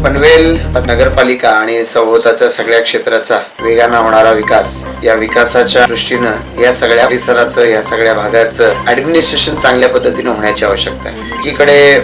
पनवेल नगरपालिका आणि सभोवताच्या सगळ्या क्षेत्राचा वेगाने होणारा विकास, या विकासाच्या दृष्टीनं या सगळ्या परिसराचं, या सगळ्या भागाचं ऍडमिनिस्ट्रेशन चांगल्या पद्धतीने होण्याची आवश्यकता आहे. एकीकडे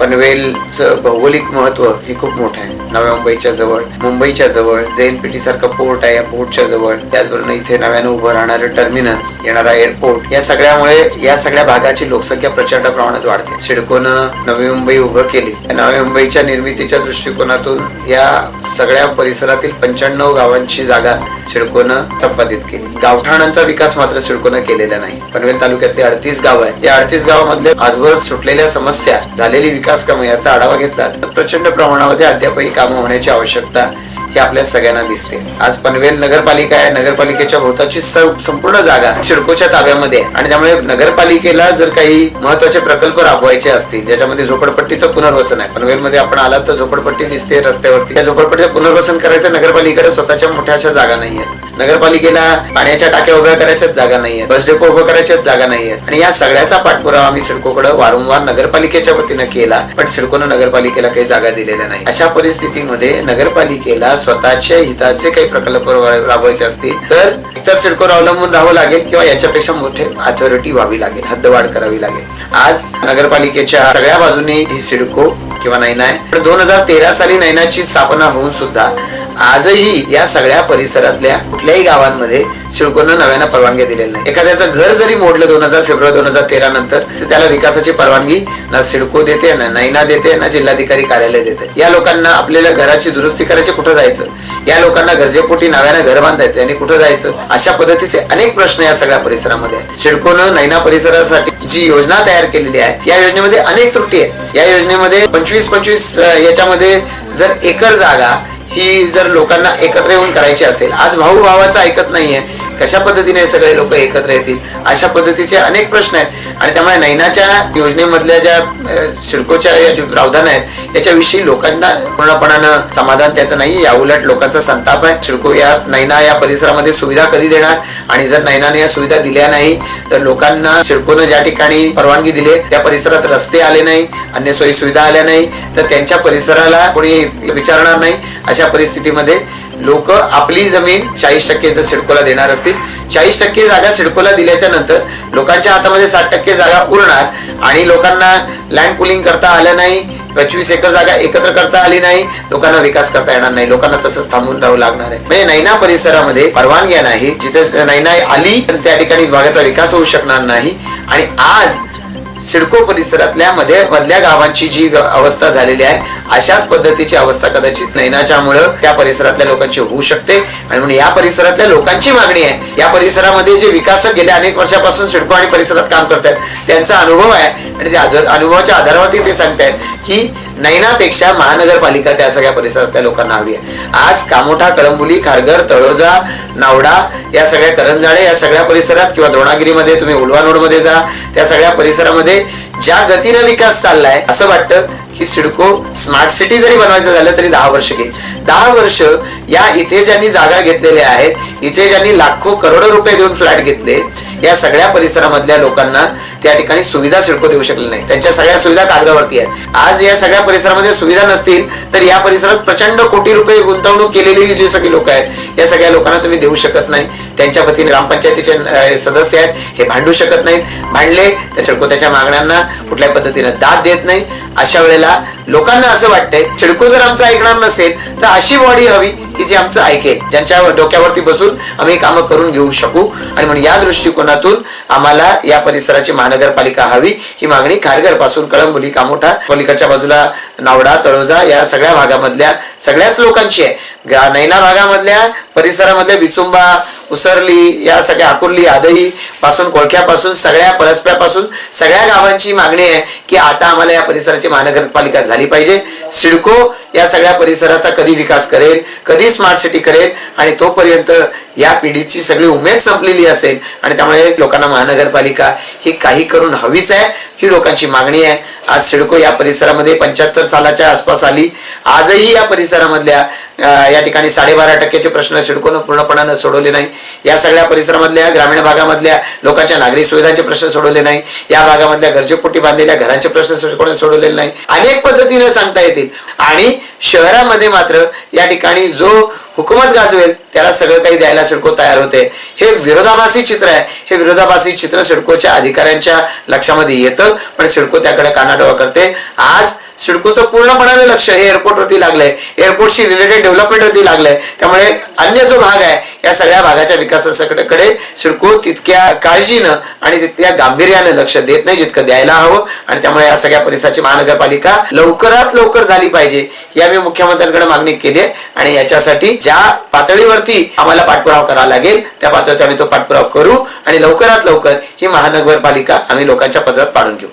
पनवेलचं भौगोलिक महत्व हे खूप मोठं आहे. नव्या मुंबईच्या जवळ, मुंबईच्या जवळ JNPT सारखा पोर्ट आहे, या पोर्टच्या जवळ, त्याचबरोबर इथे नव्यानं उभं राहणारं टर्मिनस, येणारा एअरपोर्ट, या सगळ्यामुळे या सगळ्या भागाची लोकसंख्या प्रचंड प्रमाणात वाढते. सिडकोनं नवी मुंबई उभं केली. नवी मुंबईच्या निर्मितीच्या दृष्टिकोनातून या सगळ्या परिसरातील 95 गावांची जागा सिडकोनं संपादित केली. गावठाणांचा विकास मात्र सिडकोनं केलेला नाही. पनवेल तालुक्यातले 38 गाव आहे. या 38 गावांमधले आजवर सुटलेल्या समस्या, झालेली विकास कामं याचा आढावा घेतला तर प्रचंड प्रमाणामध्ये अद्यापही कामं होण्याची आवश्यकता हे आपल्या सगळ्यांना दिसते. आज पनवेल नगरपालिका आहे. नगरपालिकेच्या भोवताची संपूर्ण जागा सिडकोच्या ताब्यामध्ये आहे आणि त्यामुळे नगरपालिकेला जर काही महत्वाचे प्रकल्प राबवायचे असतील, ज्याच्यामध्ये झोपडपट्टीचं पुनर्वसन आहे. पनवेलमध्ये आपण आलात तर झोपडपट्टी दिसते रस्त्यावरती. त्या झोपडपट्टीचं पुनर्वसन करायचं नगरपालिकेकडे स्वतःच्या मोठ्या अशा जागा नाही आहेत. नगरपालिकेला पाण्याच्या टाक्या उभ्या करायच्याच जागा नाहीये, बस डेपो उभं करायच्याच जागा नाहीये. आणि या सगळ्याचा पाठपुरावा आम्ही सिडकोकडे वारंवार नगरपालिकेच्या वतीनं केला, पण सिडकोनं नगरपालिकेला काही जागा दिलेल्या नाही. अशा परिस्थितीमध्ये नगरपालिकेला स्वतःच्या हिताचे काही प्रकल्प राबवायचे असतील तर सिडकोवर अवलंबून राहावं लागेल किंवा याच्यापेक्षा मोठे अथॉरिटी व्हावी लागेल, हद्दवाढ करावी लागेल. आज नगरपालिकेच्या सगळ्या बाजूने ही सिडको किंवा नैना आहे. पण 2013 साली नैनाची स्थापना होऊन सुद्धा आजही या सगळ्या परिसरातल्या कुठल्याही गावांमध्ये सिडकोनं नव्यानं परवानगी दिलेली नाही. एखाद्याचं घर जरी मोडलं फेब्रुवारी 2013 नंतर, तर त्याला विकासाची परवानगी ना सिडको देते, ना नैना देते, ना जिल्हाधिकारी कार्यालय देते. या लोकांना आपल्याला घराची दुरुस्ती करायची, कुठं जायचं? या लोकांना गरजेपोटी नव्यानं घर बांधायचं आणि कुठं जायचं? अशा पद्धतीचे अनेक प्रश्न या सगळ्या परिसरामध्ये आहेत. सिडकोनं नैना परिसरासाठी जी योजना तयार केलेली आहे, या योजनेमध्ये अनेक त्रुटी आहेत. या योजनेमध्ये 25 याच्यामध्ये जर एकर जागा ही जर लोकांना एकत्र येऊन करायची असेल, आज भाऊ भावाचं ऐकत नाहीये, कशा पद्धतीने सगळे लोक एकत्र येतील? अशा पद्धतीचे अनेक प्रश्न आहेत. आणि त्यामुळे नैनाच्या योजनेमधल्या ज्या सिडकोच्या प्रावधान आहेत याच्याविषयी लोकांना पूर्णपणानं समाधान त्याचं नाही. या उलट लोकांचा संताप आहे. सिडको या नैना या परिसरामध्ये सुविधा कधी देणार? आणि जर नैनाने या सुविधा दिल्या नाही तर लोकांना सिडकोनं ज्या ठिकाणी परवानगी दिली त्या परिसरात रस्ते आले नाही, अन्य सोयी सुविधा आल्या नाही, तर त्यांच्या परिसराला कोणी विचारणार नाही. अशा परिस्थितीमध्ये लोक आपली जमीन 40% जर सिडकोला देणार असतील, 40% जागा सिडकोला दिल्याच्या नंतर लोकांच्या हातामध्ये 60% जागा उरणार आणि लोकांना लँड पुलिंग करता आलं नाही, 25 एकर जागा एकत्र करता आली नाही, लोकांना विकास करता येणार नाही. लोकांना तसंच थांबून राहावं लागणार आहे. म्हणजे नैना परिसरामध्ये परवानगी नाही. जिथे नैना आली तर त्या ठिकाणी भागाचा विकास होऊ शकणार नाही. आणि आज सिडको परिसरातल्या मधल्या गावांची जी अवस्था झालेली आहे, अशाच पद्धतीची अवस्था कदाचित नैनाच्यामुळं त्या परिसरातल्या लोकांची होऊ शकते. आणि म्हणून या परिसरातल्या लोकांची मागणी आहे, या परिसरामध्ये जे विकासक गेल्या अनेक वर्षापासून सिडको आणि परिसरात काम करतात त्यांचा अनुभव आहे आणि त्या अनुभवाच्या आधारावरती ते सांगतायत की नैनापेक्षा महानगरपालिका त्या सगळ्या परिसरातल्या लोकांना हवी आहे. आज कामोठा, कळंबुली, खारघर, तळोजा, नावडा, या सगळ्या करंजाळे, या सगळ्या परिसरात किंवा द्रोणागिरीमध्ये तुम्ही उलवानोडमध्ये जा, त्या सगळ्या परिसरामध्ये ज्या गतीनं विकास चाललाय, असं वाटतं की सिडको स्मार्ट सिटी जरी बनवायचं झालं तरी 10 वर्ष घेईल. 10 वर्ष या इथे ज्यांनी जागा घेतलेल्या आहेत, इथे ज्यांनी लाखो करोडो रुपये देऊन फ्लॅट घेतले, या सगळ्या परिसरामधल्या लोकांना त्या ठिकाणी सुविधा सिडको देऊ शकली नाही. त्यांच्या सगळ्या सुविधा कागदावरती आहेत. आज या सगळ्या परिसरामध्ये सुविधा नसतील तर या परिसरात प्रचंड कोटी रुपये गुंतवणूक केलेली जी सगळी लोक आहेत, या सगळ्या लोकांना तुम्ही देऊ शकत नाही. त्यांच्या वतीने ग्रामपंचायतीचे सदस्य आहेत, हे भांडू शकत नाहीत. भांडले तर सिडको त्याच्या मागण्यांना कुठल्याही पद्धतीने दाद देत नाही. अशा वेळेला लोकांना असं वाटतंय सिडको जर आमचं ऐकणार नसेल तर अशी बॉडी हवी की जी आमचं ऐकेल, ज्यांच्या डोक्यावरती बसून आम्ही कामं करून घेऊ शकू. आणि म्हणून या दृष्टिकोनातून आम्हाला या परिसराची महानगरपालिका हवी, ही मागणी खारघर पासून कळंबुली, कामोठा, पलीकडच्या बाजूला नावडा, तळोजा या सगळ्या भागामधल्या सगळ्याच लोकांची आहे. नैना भागामधल्या परिसरामधल्या विचुंबा, उसरली, या सगळ्या आकुर्ली, आदही पासून, कोळख्यापासून, सगळ्या पळसप्यापासून सगळ्या गावांची मागणी आहे की आता आम्हाला या परिसराची महानगरपालिका झाली पाहिजे. सिडको या सगळ्या परिसराचा कधी विकास करेल, कधी स्मार्ट सिटी करेल आणि तोपर्यंत या पिढीची सगळी उमेद संपलेली असेल. आणि त्यामुळे लोकांना महानगरपालिका ही काही करून हवीच आहे, ही लोकांची मागणी आहे. आज सिडको या परिसरामध्ये 75 सालाच्या आसपास आली. आजही या परिसरामधल्या या ठिकाणी 12.5% प्रश्न सिडकोनं पूर्णपणानं सोडवले नाही. या सगळ्या परिसरामधल्या ग्रामीण भागामधल्या लोकांच्या नागरी सुविधांचे प्रश्न सोडवले नाही. या भागामधल्या गरजेपोटी बांधलेल्या घरांचे प्रश्न सिडकोने सोडवलेले नाही. अनेक पद्धतीने सांगता येतील. आणि शहरामध्ये मात्र या ठिकाणी जो हुकूमत गाजवेल त्याला सगळं काही द्यायला सिडको तयार होते. हे विरोधाभासी चित्र आहे. हे विरोधाभासी चित्र सिडकोच्या अधिकाऱ्यांच्या लक्षामध्ये येतं, पण सिडको त्याकडे कानाडोळा करते. आज सिडकोचं पूर्णपणाने लक्ष हे एअरपोर्टवरती लागलंय, एअरपोर्टशी रिलेटेड डेव्हलपमेंटवरती लागलंय. त्यामुळे अन्य जो भाग आहे या सगळ्या भागाच्या विकासाकडे सिडको तितक्या काळजीनं आणि तितक्या गांभीर्यानं लक्ष देत नाही जितकं द्यायला हवं. आणि त्यामुळे या सगळ्या परिसराची महानगरपालिका लवकरात लवकर झाली पाहिजे या मी मुख्यमंत्र्यांकडे मागणी केली आहे. आणि याच्यासाठी ज्या पातळीवरती आम्हाला पाठपुरावा करावा लागेल त्या पातळीवर आम्ही तो पाठपुरावा करू आणि लवकरात लवकर ही महानगरपालिका आम्ही लोकांच्या पदरात पाडून घेऊ.